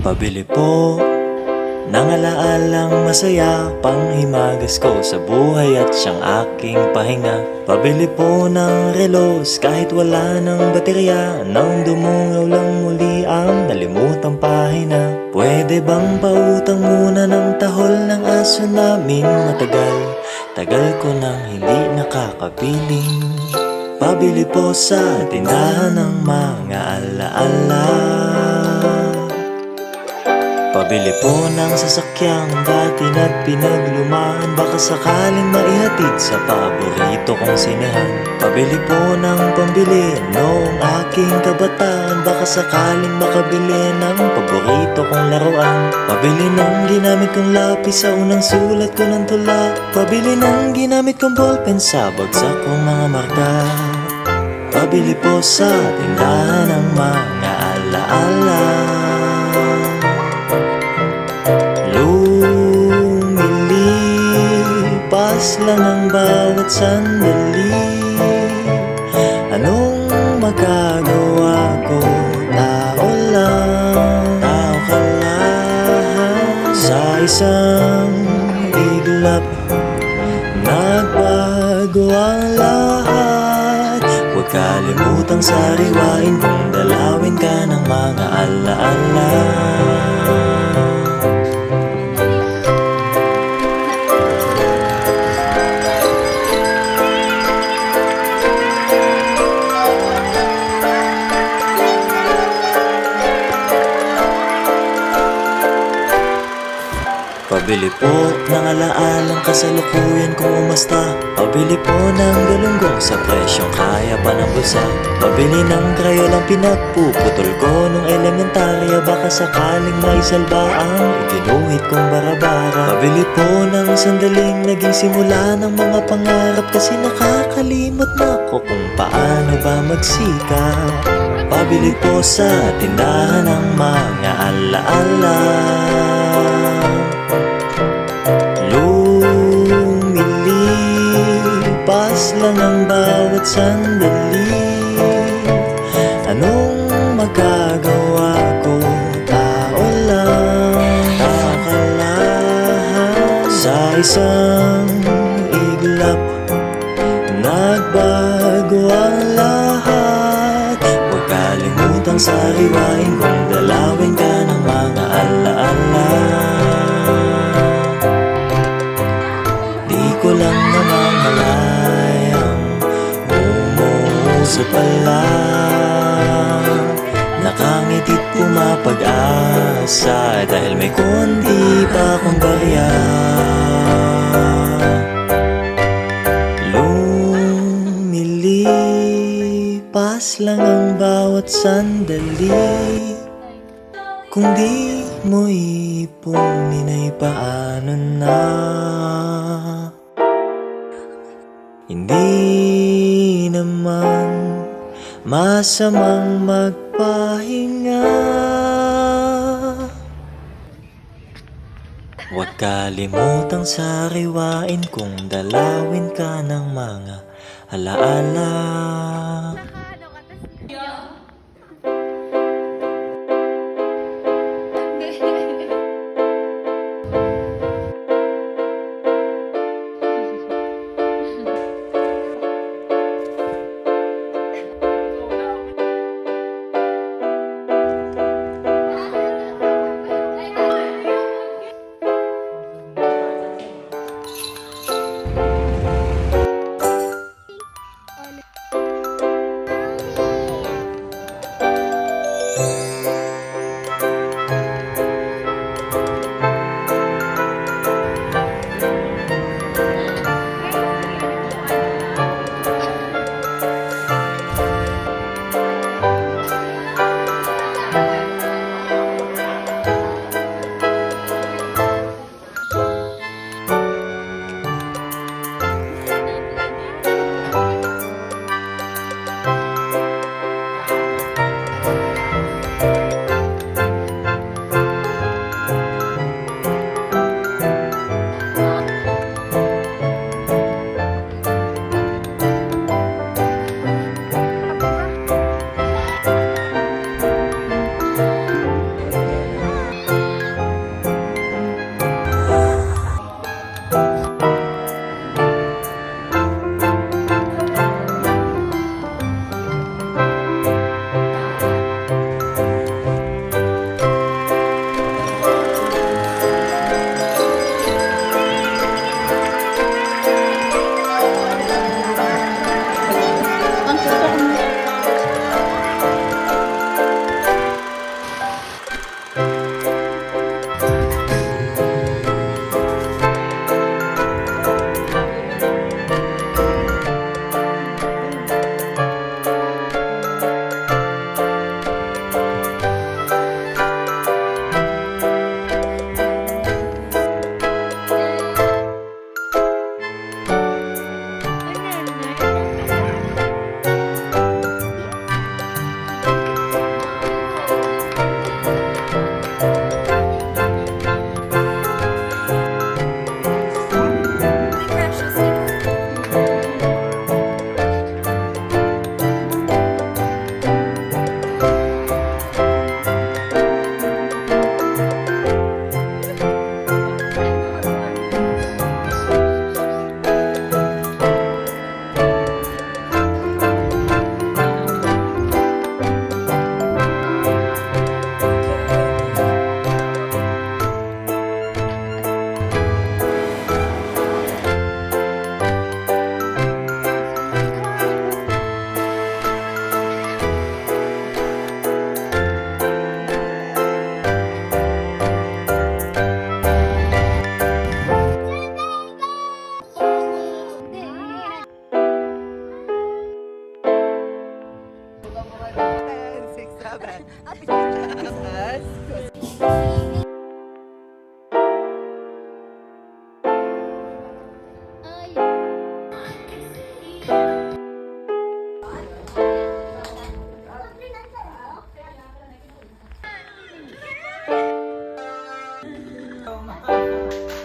Pabili po ng alaalang masaya, panghimagas ko sa buhay at siyang aking pahinga. Pabili po ng relos kahit wala ng baterya, nang dumungaw lang muli ang nalimutang pahina. Pwede bang pautang muna ng tahol ng aso namin matagal? Tagal ko nang hindi nakakabiling. Pabili po sa tindahan ng mga alaala. Pabili po ng sasakyang dati na't pinaglumaan, baka sakaling maihatid sa paborito kong sinehan. Pabili po ng pambili noong aking kabataan, baka sakaling makabili ng paborito kong laruan. Pabili ng ginamit kong lapis sa unang sulat ko ng tula. Pabili ng ginamit kong ballpen sa bagsak kong mga marka. Pabili po sa tindahan ng mga alaala. Lumilipas lang ang bawat sandali. Anong magagawa ko? Tao lang, tao ka lang. Sa isang iglap, nagbago ang lahat. Huwag kalimutang sariwain kung dalawin ka ng mga alaala. Pabili po ng alaalang kasalukuyan kung umasta. Pabili po ng galunggong sa presyong kaya pa ng bulsa. Pabili ng krayolang pinagpuputol ko nung elementarya, baka sakaling maisalba ang iginuhit kong barabara. Pabili po ng sandaling naging simula ng mga pangarap, kasi nakakalimot na ko kung paano ba magsikap. Pabili po sa tindahan ng mga alaala. Lumilipas lang ang bawat sandali. Anong magagawa ko? Tao lang, tao ka lang. Sa isang iglap, nagbago ang lahat. Huwag kalimutang sariwain kung dalawin ka ng mga alaala. Di ko lang namamalayang umuusap pala. Nakangiti't pumapag-asa dahil may konti pa akong barya. Lumilipas lang ang bawat sandali. Kung di mo ipunin ay paano na? Hindi naman masamang magpahinga. Huwag kalimutang sariwain kung dalawin ka ng mga alaala. mahal.